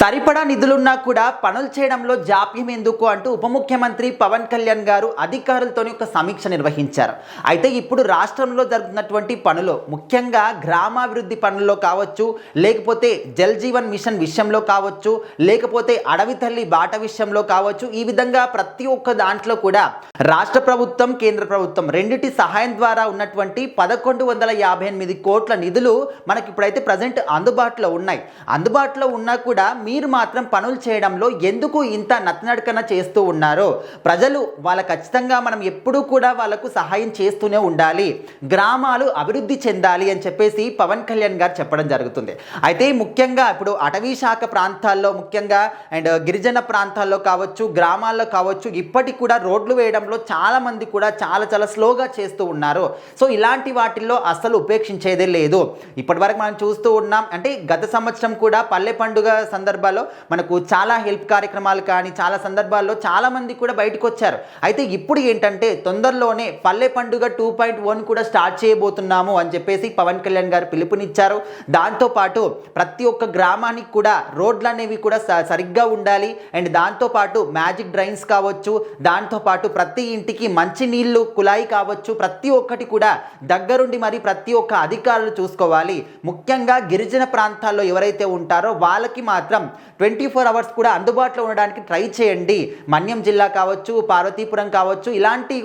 సరిపడా నిధులున్నా కూడా పనులు చేయడంలో జాప్యం ఎందుకు అంటూ ఉప ముఖ్యమంత్రి పవన్ కళ్యాణ్ గారు అధికారులతోని ఒక సమీక్ష నిర్వహించారు. అయితే ఇప్పుడు రాష్ట్రంలో జరుగుతున్నటువంటి పనులు ముఖ్యంగా గ్రామాభివృద్ధి పనుల్లో కావచ్చు, లేకపోతే జల్ జీవన్ మిషన్ విషయంలో కావచ్చు, లేకపోతే అడవి తల్లి బాట విషయంలో కావచ్చు, ఈ విధంగా ప్రతి ఒక్క దాంట్లో కూడా రాష్ట్ర ప్రభుత్వం కేంద్ర ప్రభుత్వం రెండిటి సహాయం ద్వారా ఉన్నటువంటి 1158 కోట్ల నిధులు మనకి ఇప్పుడైతే ప్రజెంట్ అందుబాటులో ఉన్నాయి. అందుబాటులో ఉన్నా కూడా మీరు మాత్రం పనులు చేయడంలో ఎందుకు ఇంత నత్తనడకన చేస్తూ ఉన్నారో, ప్రజలు వాళ్ళ ఖచ్చితంగా మనం ఎప్పుడూ కూడా వాళ్ళకు సహాయం చేస్తూనే ఉండాలి, గ్రామాలు అభివృద్ధి చెందాలి అని చెప్పేసి పవన్ కళ్యాణ్ గారు చెప్పడం జరుగుతుంది. అయితే ముఖ్యంగా ఇప్పుడు అటవీ శాఖ ప్రాంతాల్లో ముఖ్యంగా అండ్ గిరిజన ప్రాంతాల్లో కావచ్చు, గ్రామాల్లో కావచ్చు, ఇప్పటికి కూడా రోడ్లు వేయడంలో చాలా మంది కూడా చాలా స్లోగా చేస్తూ ఉన్నారు. సో ఇలాంటి వాటిల్లో అస్సలు ఉపేక్షించేదే లేదు. ఇప్పటి వరకు మనం చూస్తూ ఉన్నాం. అంటే గత సంవత్సరం కూడా పల్లె పండుగ సందర్భాల్లో మనకు చాలా హెల్ప్ కార్యక్రమాలు కానీ చాలా సందర్భాల్లో చాలా మంది కూడా బయటకు వచ్చారు. అయితే ఇప్పుడు ఏంటంటే తొందరలోనే పల్లె పండుగ 2.1 కూడా స్టార్ట్ చేయబోతున్నాము అని చెప్పేసి పవన్ కళ్యాణ్ గారు పిలుపునిచ్చారు. దాంతోపాటు ప్రతి ఒక్క గ్రామానికి కూడా రోడ్లు అనేవి కూడా సరిగ్గా ఉండాలి. అండ్ దాంతోపాటు మ్యాజిక్ డ్రైన్స్ కావచ్చు, దాంతోపాటు ప్రతి ఇంటికి మంచి నీళ్లు కుళాయి కావచ్చు, ప్రతి ఒక్కటి కూడా దగ్గరుండి మరి ప్రతి ఒక్క అధికారులు చూసుకోవాలి. ముఖ్యంగా గిరిజన ప్రాంతాల్లో ఎవరైతే ఉంటారో వాళ్ళకి మాత్రం 24 అవర్స్ కూడా అందుబాటులో ఉండడానికి ట్రై చేయండి. మన్యం జిల్లా కావచ్చు, పార్వతీపురం కావచ్చు, ఇలాంటి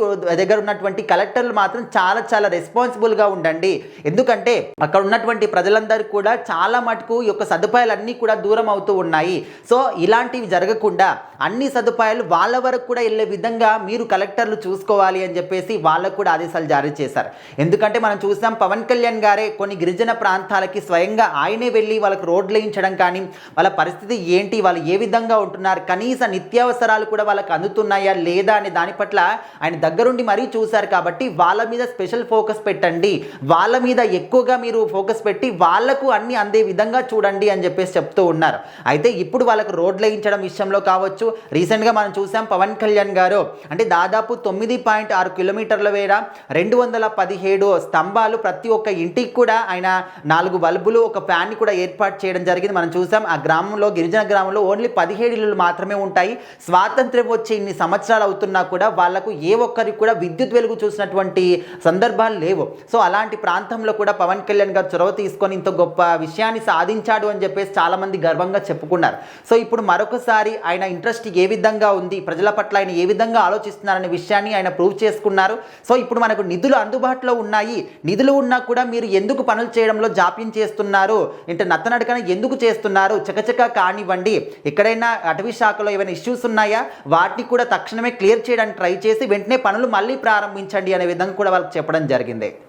దగ్గర ఉన్నటువంటి కలెక్టర్లు మాత్రం చాలా రెస్పాన్సిబుల్గా ఉండండి. ఎందుకంటే అక్కడ ఉన్నటువంటి ప్రజలందరూ కూడా చాలా మటుకు ఈ యొక్క సదుపాయాలన్నీ కూడా దూరం అవుతూ ఉన్నాయి. సో ఇలాంటివి జరగకుండా అన్ని సదుపాయాలు వాళ్ళ వరకు కూడా వెళ్ళే విధంగా మీరు కలెక్టర్లు చూసుకోవాలి అని చెప్పేసి వాళ్ళకు కూడా ఆదేశాలు జారీ చేశారు. ఎందుకంటే మనం చూసాం పవన్ కళ్యాణ్ గారే కొన్ని గిరిజన ప్రాంతాలకి స్వయంగా ఆయనే వెళ్ళి వాళ్ళకి రోడ్లు వేయించడం కానీ, వాళ్ళ పరిస్థితి ఏంటి, వాళ్ళు ఏ విధంగా ఉంటున్నారు, కనీస నిత్యావసరాలు కూడా వాళ్ళకి అందుతున్నాయా లేదా అనే దాని పట్ల ఆయన దగ్గరుండి మరీ చూశారు. కాబట్టి వాళ్ళ మీద స్పెషల్ ఫోకస్ పెట్టండి, వాళ్ళ మీద ఎక్కువగా మీరు ఫోకస్ పెట్టి వాళ్లకు అన్ని అందే విధంగా చూడండి అని చెప్పేసి చెప్తూ ఉన్నారు. అయితే ఇప్పుడు వాళ్ళకు రోడ్లు వేయించడం విషయంలో కావచ్చు, రీసెంట్గా మనం చూసాం పవన్ కళ్యాణ్ గారు అంటే దాదాపు 9.6 కిలోమీటర్ల వేర 217 స్తంభాలు ప్రతి ఒక్క ఇంటికి కూడా ఆయన 4 బల్బులు ఒక ఫ్యాన్ కూడా ఏర్పాటు చేయడం జరిగింది. మనం చూసాం ఆ గ్రామంలో గిరిజన గ్రామంలో ఓన్లీ 17 ఇళ్ళు మాత్రమే ఉంటాయి. స్వాతంత్ర్యం వచ్చి ఇన్ని సంవత్సరాలు అవుతున్నా కూడా వాళ్లకు ఏ ఒక్కరికి కూడా విద్యుత్ వెలుగు చూసినటువంటి సందర్భాలు లేవు. సో అలాంటి ప్రాంతంలో కూడా పవన్ కళ్యాణ్ గారు చొరవ తీసుకొని ఇంత గొప్ప విషయాన్ని సాధించాడు అని చెప్పేసి చాలా మంది గర్వంగా చెప్పుకున్నారు. సో ఇప్పుడు మరొకసారి ఆయన ఇంట్రెస్ట్ ఏ విధంగా ఉంది, ప్రజల పట్ల ఆయన ఏ విధంగా ఆలోచిస్తున్నారనే విషయాన్ని ఆయన ప్రూవ్ చేసుకున్నారు. సో ఇప్పుడు మనకు నిధులు అందుబాటులో ఉన్నాయి, నిధులు ఉన్నా కూడా మీరు ఎందుకు పనులు చేయడంలో జాప్యం చేస్తున్నారు, అంటే నత్తనడకన ఎందుకు చేస్తున్నారు, చకచక కానివ్వండి. ఎక్కడైనా అటవీ శాఖలో ఏమైనా ఇష్యూస్ ఉన్నాయా వాటిని కూడా తక్షణమే క్లియర్ చేయడానికి ట్రై చేసి వెంటనే పనులు మళ్ళీ ప్రారంభించండి అనే విధంగా కూడా వాళ్ళకి చెప్పడం జరిగింది.